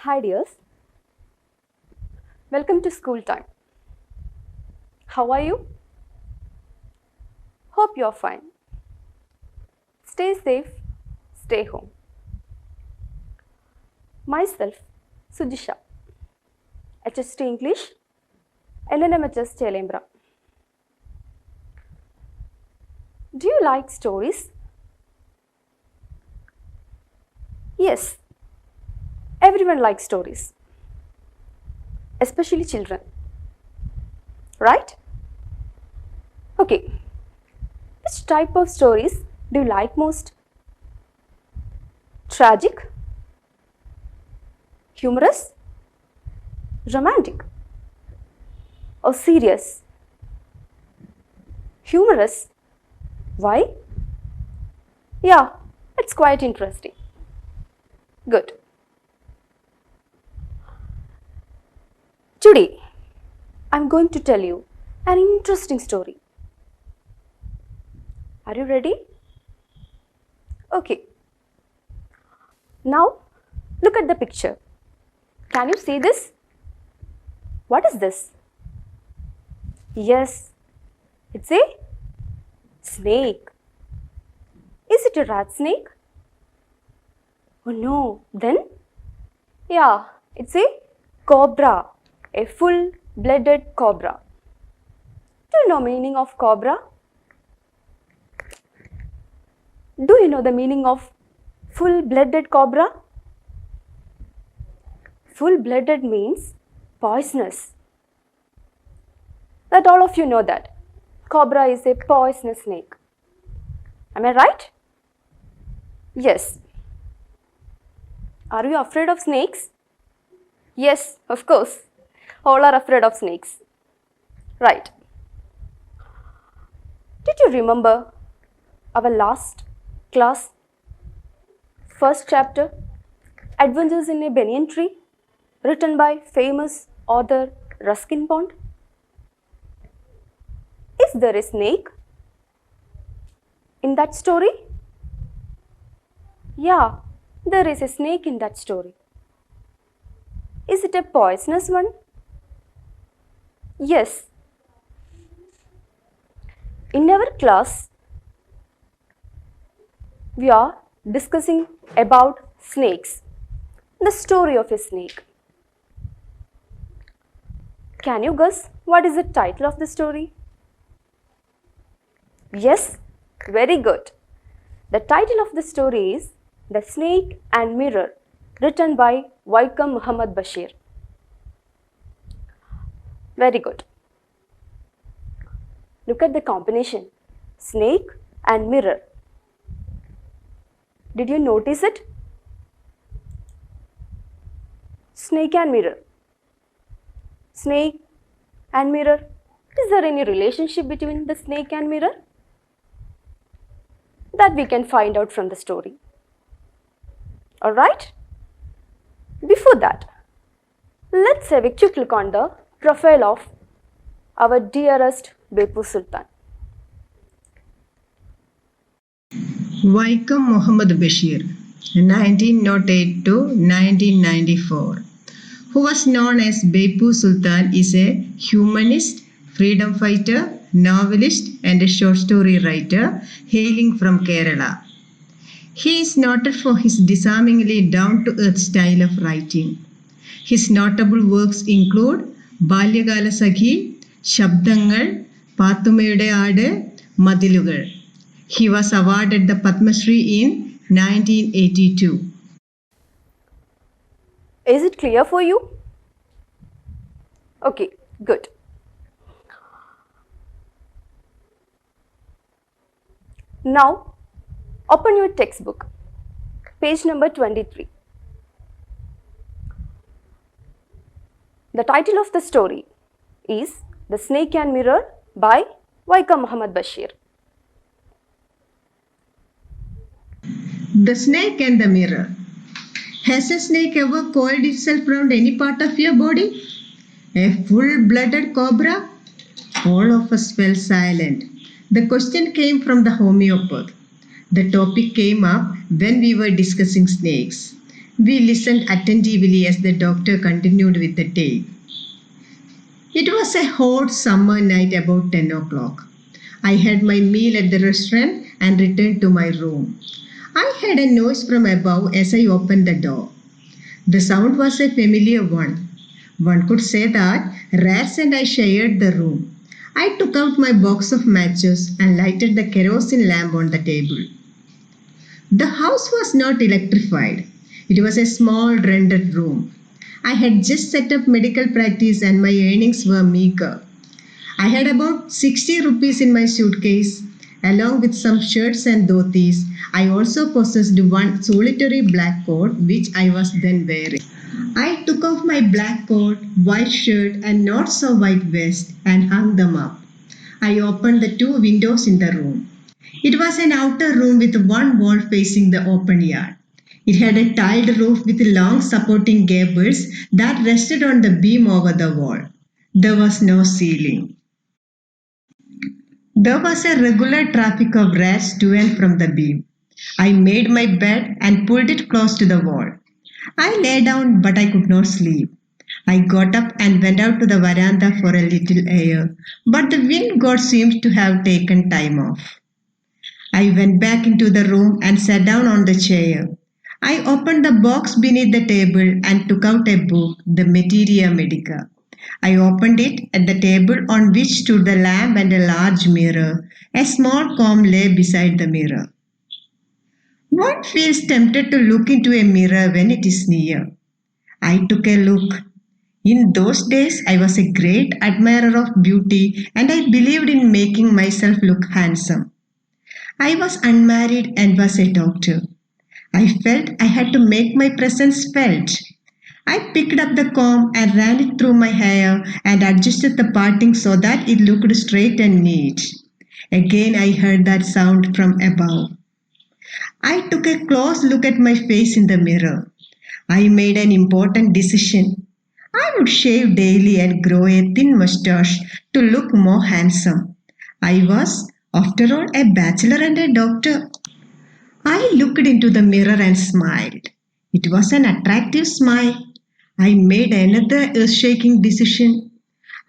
Hi dears, welcome to school time. How are you? Hope you're fine. Stay safe, stay home. Myself, Sujisha, HST English, NNMHSS CHELEMBRA. Do you like stories? Yes, everyone likes stories, especially children, right? Okay, which type of stories do you like most? Tragic, humorous, romantic, or serious? Humorous. Why? Yeah, it's quite interesting. Good. Today, I'm going to tell you an interesting story. Are you ready? Okay. Now, look at the picture. Can you see this? What is this? Yes, it's a snake. Is it a rat snake? Oh no, then? Yeah, it's a cobra, a full-blooded cobra. Do you know meaning of cobra? Do you know the meaning of full-blooded cobra? Full-blooded means poisonous. That all of you know that. Cobra is a poisonous snake. Am I right? Yes. Are you afraid of snakes? Yes, of course. All are afraid of snakes. Right. Did you remember our last class? First chapter, Adventures in a Banyan Tree, written by famous author Ruskin Bond. Is there a snake in that story? Yeah, there is a snake in that story. Is it a poisonous one? Yes. In our class, we are discussing about snakes, the story of a snake. Can you guess what is the title of the story? Yes, very good. The title of the story is The Snake and Mirror, written by Vaikom Muhammad Bashir. Very good. Look at the combination, snake and mirror. Did you notice it? Snake and mirror. Snake and mirror. Is there any relationship between the snake and mirror? That we can find out from the story. Alright? Before that, let's have a quick look on the profile of our dearest Bepu Sultan. Vaikom Muhammad Bashir, 1908 to 1994, who was known as Bepu Sultan, is a humanist, freedom fighter, novelist and a short story writer hailing from Kerala. He is noted for his disarmingly down-to-earth style of writing. His notable works include Balyagala Sakhi, Shabdangal, Pathumayude Aade, Madilugal. He was awarded the Padma Shri in 1982. Is it clear for you? Okay, good. Now, open your textbook, page number 23. The title of the story is The Snake and Mirror by Vaikom Muhammad Bashir. The Snake and the Mirror. Has a snake ever coiled itself around any part of your body? A full-blooded cobra? All of us fell silent. The question came from the homeopath. The topic came up when we were discussing snakes. We listened attentively as the doctor continued with the tale. It was a hot summer night about 10 o'clock. I had my meal at the restaurant and returned to my room. I heard a noise from above as I opened the door. The sound was a familiar one. One could say that Rats and I shared the room. I took out my box of matches and lighted the kerosene lamp on the table. The house was not electrified. It was a small rented room. I had just set up medical practice and my earnings were meager. I had about 60 rupees in my suitcase. Along with some shirts and dhotis, I also possessed one solitary black coat which I was then wearing. I took off my black coat, white shirt, and not so white vest and hung them up. I opened the two windows in the room. It was an outer room with one wall facing the open yard. It had a tiled roof with long supporting gables that rested on the beam over the wall. There was no ceiling. There was a regular traffic of rats to and from the beam. I made my bed and pulled it close to the wall. I lay down, but I could not sleep. I got up and went out to the veranda for a little air, but the wind god seemed to have taken time off. I went back into the room and sat down on the chair. I opened the box beneath the table and took out a book, the Materia Medica. I opened it at the table on which stood the lamp and a large mirror. A small comb lay beside the mirror. One feels tempted to look into a mirror when it is near. I took a look. In those days, I was a great admirer of beauty and I believed in making myself look handsome. I was unmarried and was a doctor. I felt I had to make my presence felt. I picked up the comb and ran it through my hair and adjusted the parting so that it looked straight and neat. Again, I heard that sound from above. I took a close look at my face in the mirror. I made an important decision. I would shave daily and grow a thin mustache to look more handsome. I was, after all, a bachelor and a doctor. I looked into the mirror and smiled. It was an attractive smile. I made another earth-shaking decision.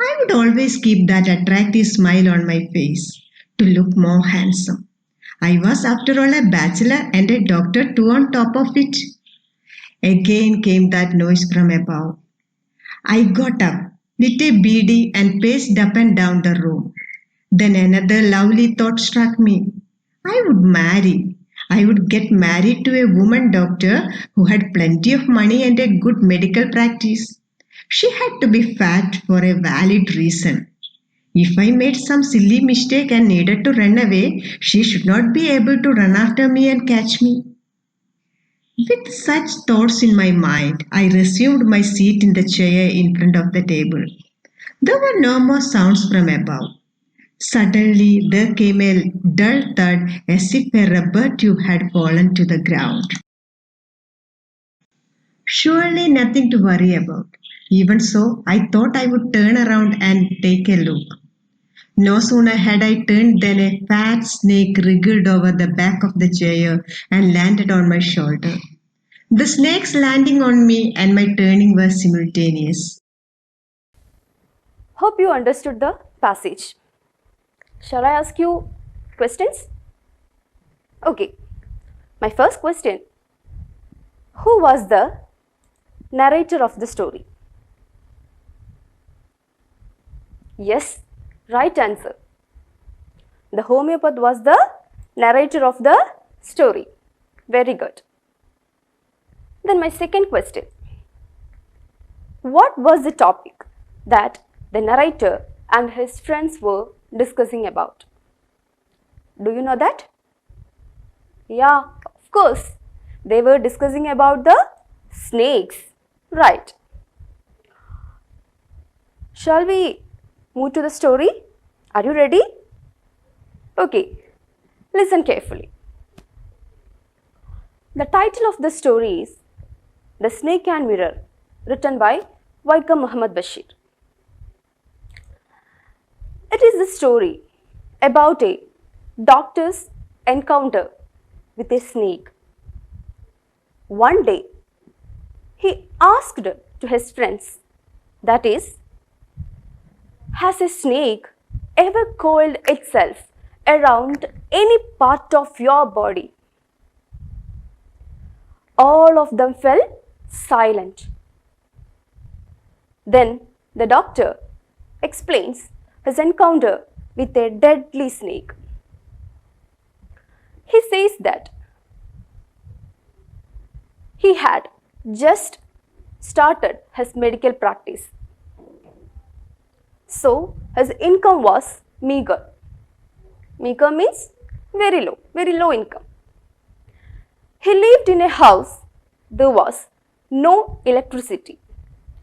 I would always keep that attractive smile on my face to look more handsome. I was, after all, a bachelor and a doctor too on top of it. Again came that noise from above. I got up, lit a beedi, and paced up and down the room. Then another lovely thought struck me. I would marry. I would get married to a woman doctor who had plenty of money and a good medical practice. She had to be fat for a valid reason. If I made some silly mistake and needed to run away, she should not be able to run after me and catch me. With such thoughts in my mind, I resumed my seat in the chair in front of the table. There were no more sounds from above. Suddenly, there came a dull thud as if a rubber tube had fallen to the ground. Surely nothing to worry about. Even so, I thought I would turn around and take a look. No sooner had I turned than a fat snake wriggled over the back of the chair and landed on my shoulder. The snake's landing on me and my turning were simultaneous. Hope you understood the passage. Shall I ask you questions? Okay. My first question. Who was the narrator of the story? Yes, right answer. The homeopath was the narrator of the story. Very good. Then my second question. What was the topic that the narrator and his friends were discussing about? Do you know that? Yeah, of course. They were discussing about the snakes. Right. Shall we move to the story? Are you ready? Okay. Listen carefully. The title of the story is The Snake and Mirror, written by Vaikam Muhammad Bashir. It is the story about a doctor's encounter with a snake. One day, He asked to his friends, that is, has a snake ever coiled itself around any part of your body? All of them fell silent. Then the doctor explains his encounter with a deadly snake. He says that he had just started his medical practice. So his income was meager. Meager means very low income. He lived in a house, there was no electricity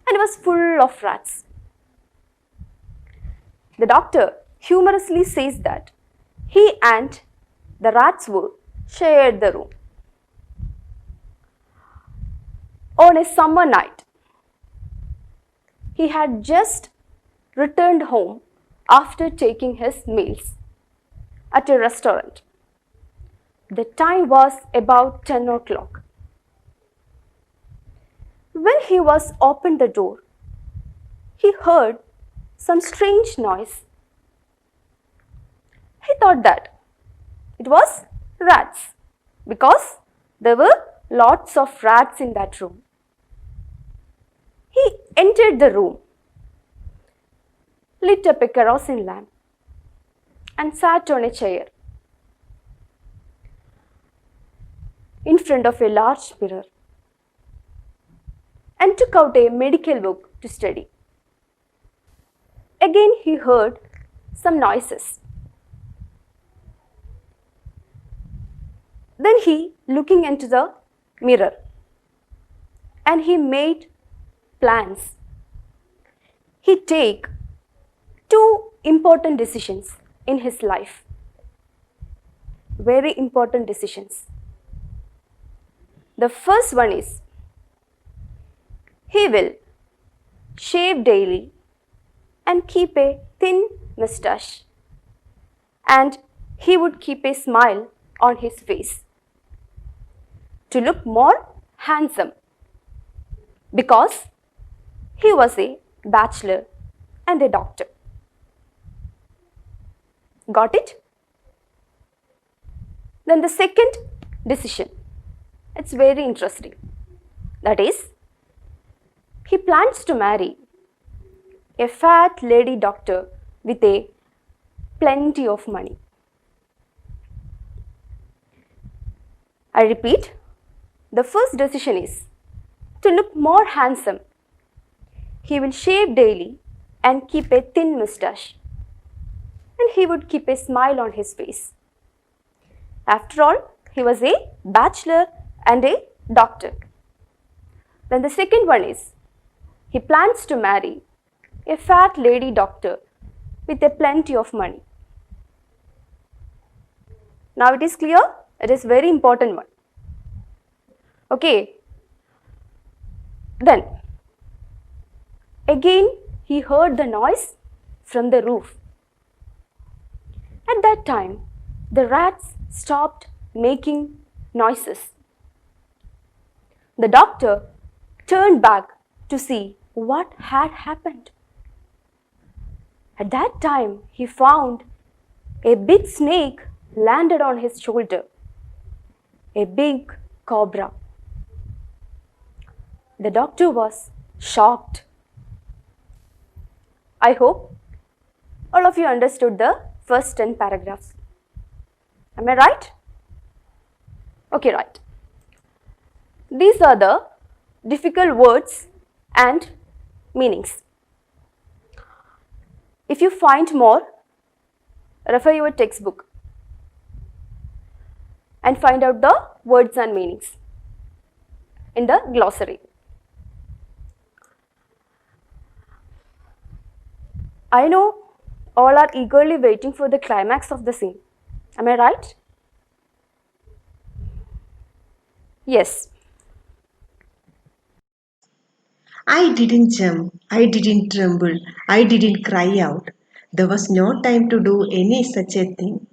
and it was full of rats. The doctor humorously says that he and the rats would share the room. On a summer night, he had just returned home after taking his meals at a restaurant. The time was about 10 o'clock. When he was opened the door, he heard some strange noise. He thought that it was rats because there were lots of rats in that room. He entered the room, lit up a kerosene lamp and sat on a chair in front of a large mirror and took out a medical book to study. Again he heard some noises. Then he looking into the mirror and he made plans. He take two important decisions in his life. Very important decisions. The first one is he will shave daily and keep a thin mustache, and he would keep a smile on his face to look more handsome because he was a bachelor and a doctor. Got it? Then the second decision, it's very interesting. That is, he plans to marry a fat lady doctor with a plenty of money. I repeat, the first decision is to look more handsome. He will shave daily and keep a thin mustache, and he would keep a smile on his face. After all, he was a bachelor and a doctor. Then the second one is he plans to marry a fat lady doctor with a plenty of money. Now it is clear? It is very important one. Okay. Then again he heard the noise from the roof. At that time, the rats stopped making noises. The doctor turned back to see what had happened. At that time, he found a big snake landed on his shoulder, a big cobra. The doctor was shocked. I hope all of you understood the first 10 paragraphs. Am I right? Okay, right. These are the difficult words and meanings. If you find more, refer your textbook and find out the words and meanings in the glossary. I know all are eagerly waiting for the climax of the scene. Am I right? Yes. I didn't jump, I didn't tremble, I didn't cry out. There was no time to do any such a thing.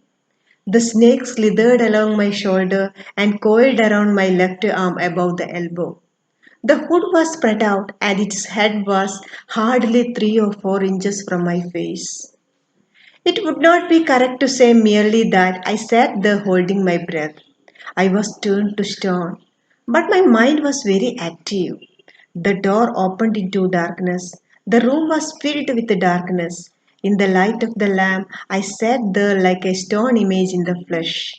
The snake slithered along my shoulder and coiled around my left arm above the elbow. The hood was spread out and its head was hardly 3 or 4 inches from my face. It would not be correct to say merely that I sat there holding my breath. I was turned to stone, but my mind was very active. The door opened into darkness. The room was filled with darkness. In the light of the lamp, I sat there like a stone image in the flesh.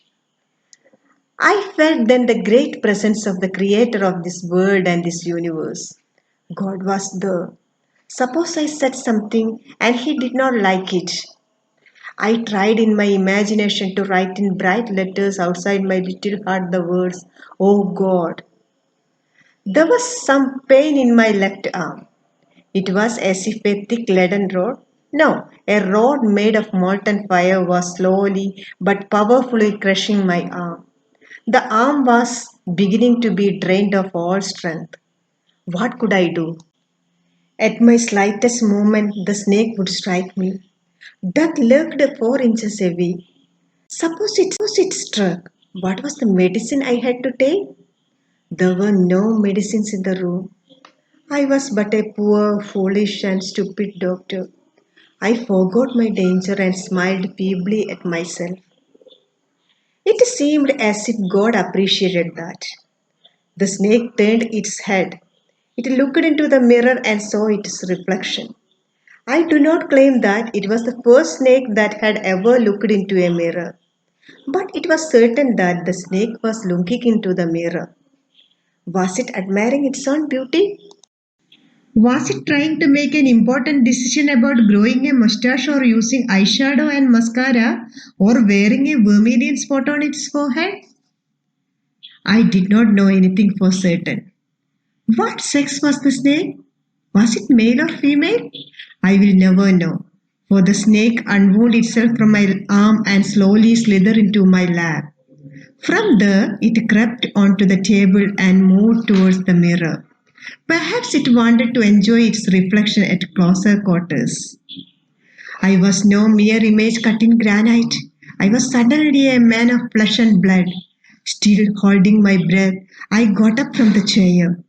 I felt then the great presence of the creator of this world and this universe. God was there. Suppose I said something and he did not like it. I tried in my imagination to write in bright letters outside my little heart the words, "Oh God." There was some pain in my left arm. It was as if a thick leaden rod, no, a rod made of molten fire was slowly but powerfully crushing my arm. The arm was beginning to be drained of all strength. What could I do? At my slightest movement, the snake would strike me. Death lurked 4 inches away. Suppose it struck. What was the medicine I had to take? There were no medicines in the room. I was but a poor, foolish, and stupid doctor. I forgot my danger and smiled feebly at myself. It seemed as if God appreciated that. The snake turned its head. It looked into the mirror and saw its reflection. I do not claim that it was the first snake that had ever looked into a mirror, but it was certain that the snake was looking into the mirror. Was it admiring its own beauty? Was it trying to make an important decision about growing a mustache or using eyeshadow and mascara or wearing a vermilion spot on its forehead? I did not know anything for certain. What sex was the snake? Was it male or female? I will never know, for the snake unwound itself from my arm and slowly slithered into my lap. From there, it crept onto the table and moved towards the mirror. Perhaps it wanted to enjoy its reflection at closer quarters. I was no mere image cut in granite. I was suddenly a man of flesh and blood. Still holding my breath, I got up from the chair.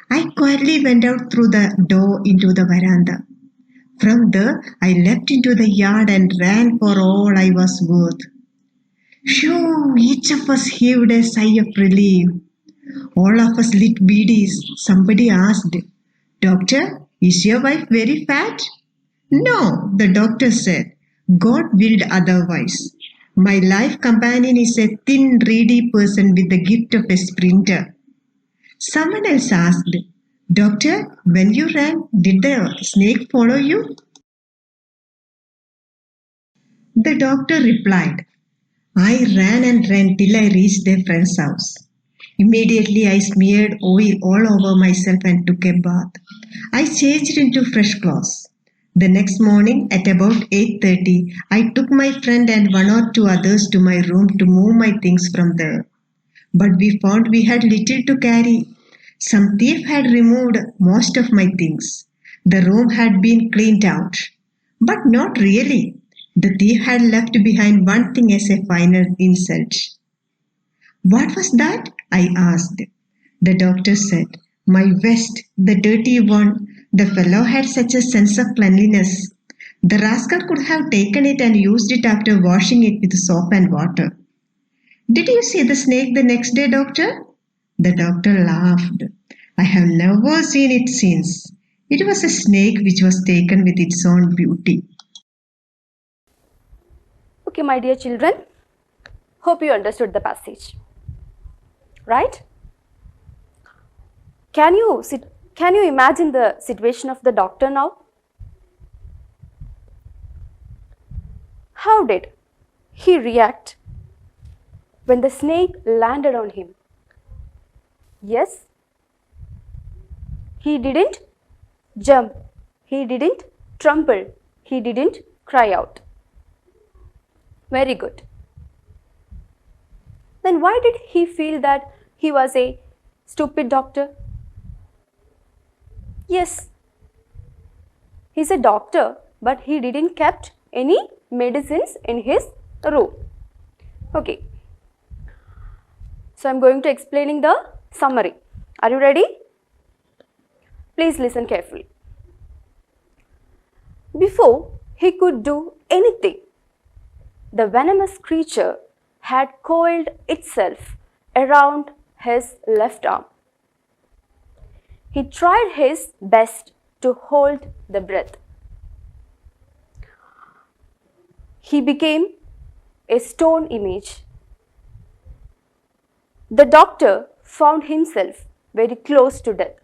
I quietly went out through the door into the veranda. From there, I leapt into the yard and ran for all I was worth. Phew! Each of us heaved a sigh of relief. All of us lit beedies. Somebody asked, "Doctor, is your wife very fat?" "No," the doctor said. "God willed otherwise. My life companion is a thin, reedy person with the gift of a sprinter." Someone else asked, "Doctor, when you ran, did the snake follow you?" The doctor replied, "I ran and ran till I reached a friend's house. Immediately I smeared oil all over myself and took a bath. I changed into fresh clothes. The next morning at about 8:30, I took my friend and one or two others to my room to move my things from there. But we found we had little to carry. Some thief had removed most of my things. The room had been cleaned out. But not really. The thief had left behind one thing as a final insult. "What was that?" I asked. The doctor said, "My vest, the dirty one. The fellow had such a sense of cleanliness. The rascal could have taken it and used it after washing it with soap and water." "Did you see the snake the next day, doctor?" The doctor laughed. "I have never seen it since. It was a snake which was taken with its own beauty." Okay, my dear children, hope you understood the passage. Right? Can you imagine the situation of the doctor now? How did he react when the snake landed on him? Yes, he didn't jump, he didn't tremble, he didn't cry out. Very good. Then why did he feel that he was a stupid doctor? Yes, he's a doctor, but he didn't kept any medicines in his room. Okay. So I'm going to explaining the summary. Are you ready? Please listen carefully. Before he could do anything, the venomous creature had coiled itself around his left arm. He tried his best to hold the breath. He became a stone image. The doctor found himself very close to death.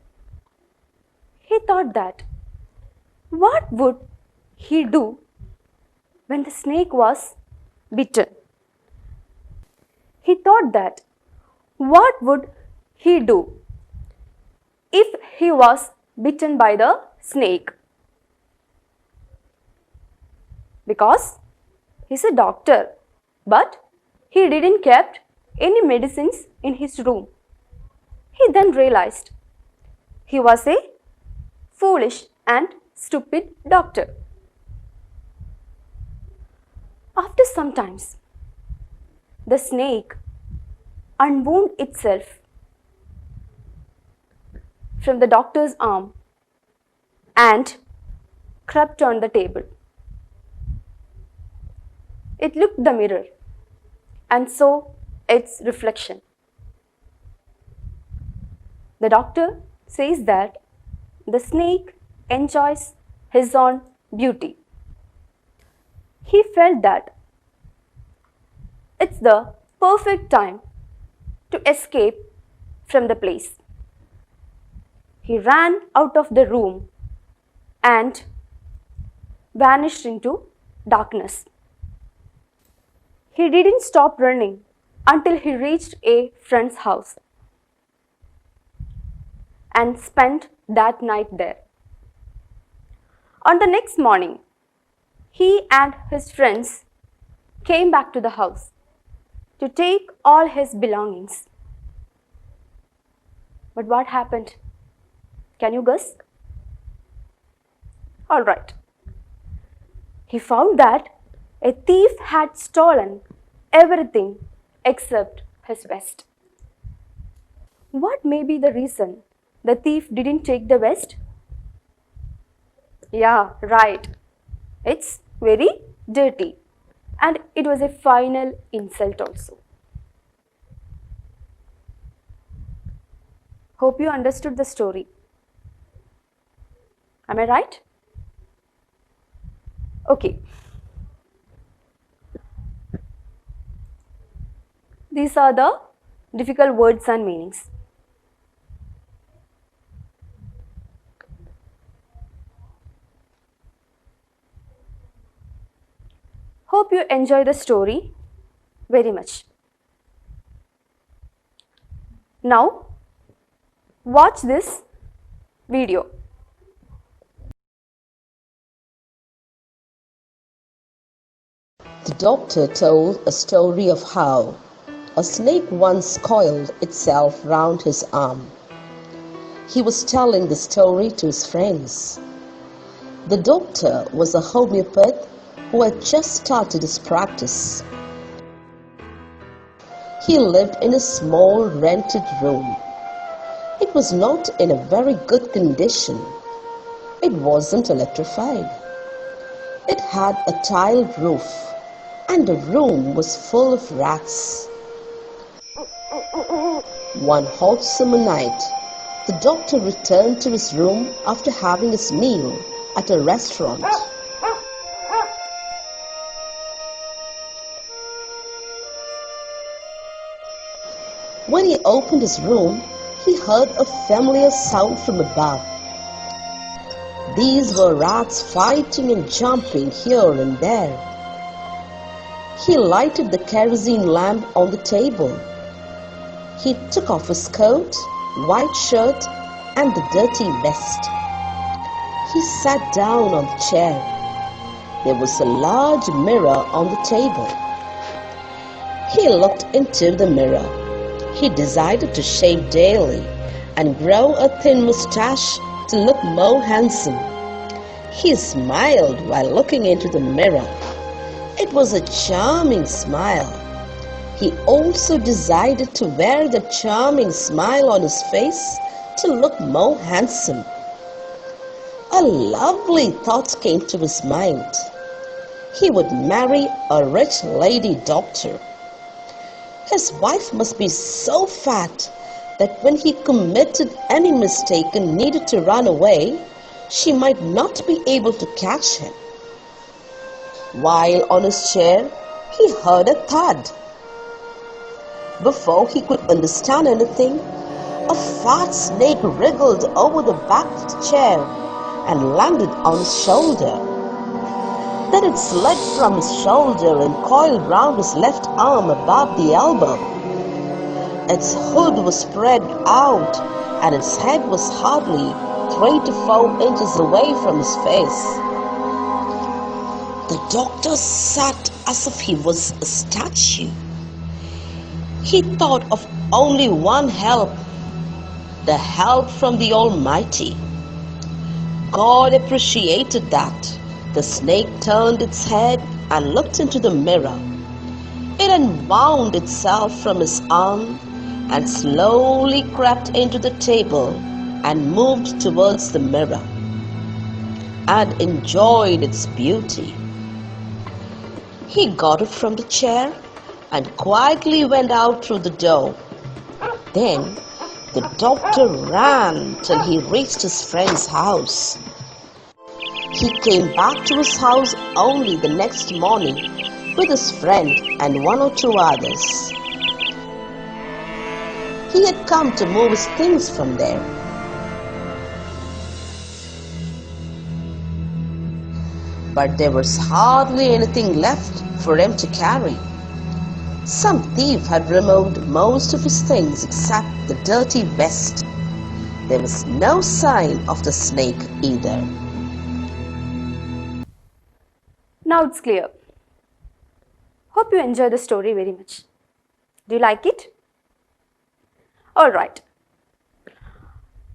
He thought that, what would he do when the snake was bitten? He thought that, what would he do if he was bitten by the snake? Because he's a doctor, but he didn't kept any medicines in his room. He then realized he was a foolish and stupid doctor. After some time, the snake unwound itself from the doctor's arm and crept on the table. It looked at the mirror and saw its reflection. The doctor says that the snake enjoys his own beauty. He felt that it's the perfect time to escape from the place. He ran out of the room and vanished into darkness. He didn't stop running until he reached a friend's house and spent that night there. On the next morning, he and his friends came back to the house to take all his belongings. But what happened? Can you guess? All right. He found that a thief had stolen everything except his vest. What may be the reason the thief didn't take the vest? Yeah, right. It's very dirty, and it was a final insult also. Hope you understood the story. Am I right? Okay. These are the difficult words and meanings. Hope you enjoy the story very much. Now, watch this video. The doctor told a story of how a snake once coiled itself round his arm. He was telling the story to his friends. The doctor was a homeopath who had just started his practice. He lived in a small rented room. It was not in a very good condition. It wasn't electrified. It had a tiled roof, and the room was full of rats. One hot summer night, the doctor returned to his room after having his meal at a restaurant. When he opened his room, he heard a familiar sound from above. These were rats fighting and jumping here and there. He lighted the kerosene lamp on the table. He took off his coat, white shirt, and the dirty vest. He sat down on the chair. There was a large mirror on the table. He looked into the mirror. He decided to shave daily and grow a thin mustache to look more handsome. He smiled while looking into the mirror. It was a charming smile. He also decided to wear the charming smile on his face to look more handsome. A lovely thought came to his mind. He would marry a rich lady doctor. His wife must be so fat that when he committed any mistake and needed to run away, she might not be able to catch him. While on his chair, he heard a thud. Before he could understand anything, a fat snake wriggled over the back of the chair and landed on his shoulder. Then it slid from his shoulder and coiled round his left arm above the elbow. Its hood was spread out and its head was hardly 3 to 4 inches away from his face. The doctor sat as if he was a statue. He thought of only one help, the help from the Almighty. God appreciated that. The snake turned its head and looked into the mirror. It unwound itself from his arm and slowly crept into the table and moved towards the mirror and enjoyed its beauty. He got up from the chair and quietly went out through the door. Then the doctor ran till he reached his friend's house. He came back to his house only the next morning with his friend and 1 or 2 others. He had come to move his things from there. But there was hardly anything left for him to carry. Some thief had removed most of his things except the dirty vest. There was no sign of the snake either. Now it's clear. Hope you enjoy the story very much. Do you like it? Alright.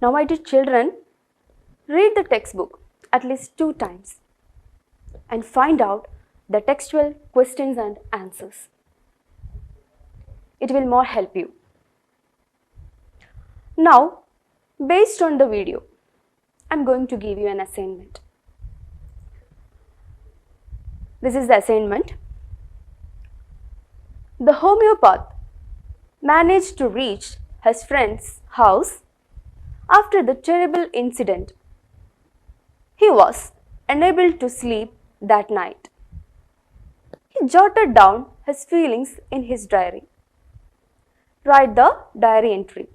Now my dear children, read the textbook at least 2 times and find out the textual questions and answers. It will more help you. Now, based on the video, I am going to give you an assignment. This is the assignment. The homeopath managed to reach his friend's house after the terrible incident. He was unable to sleep that night. He jotted down his feelings in his diary. Write the diary entry.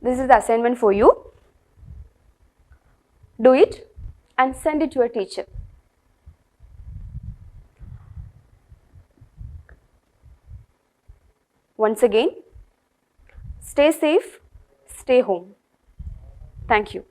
This is the assignment for you. Do it and send it to your teacher. Once again, stay safe, stay home. Thank you.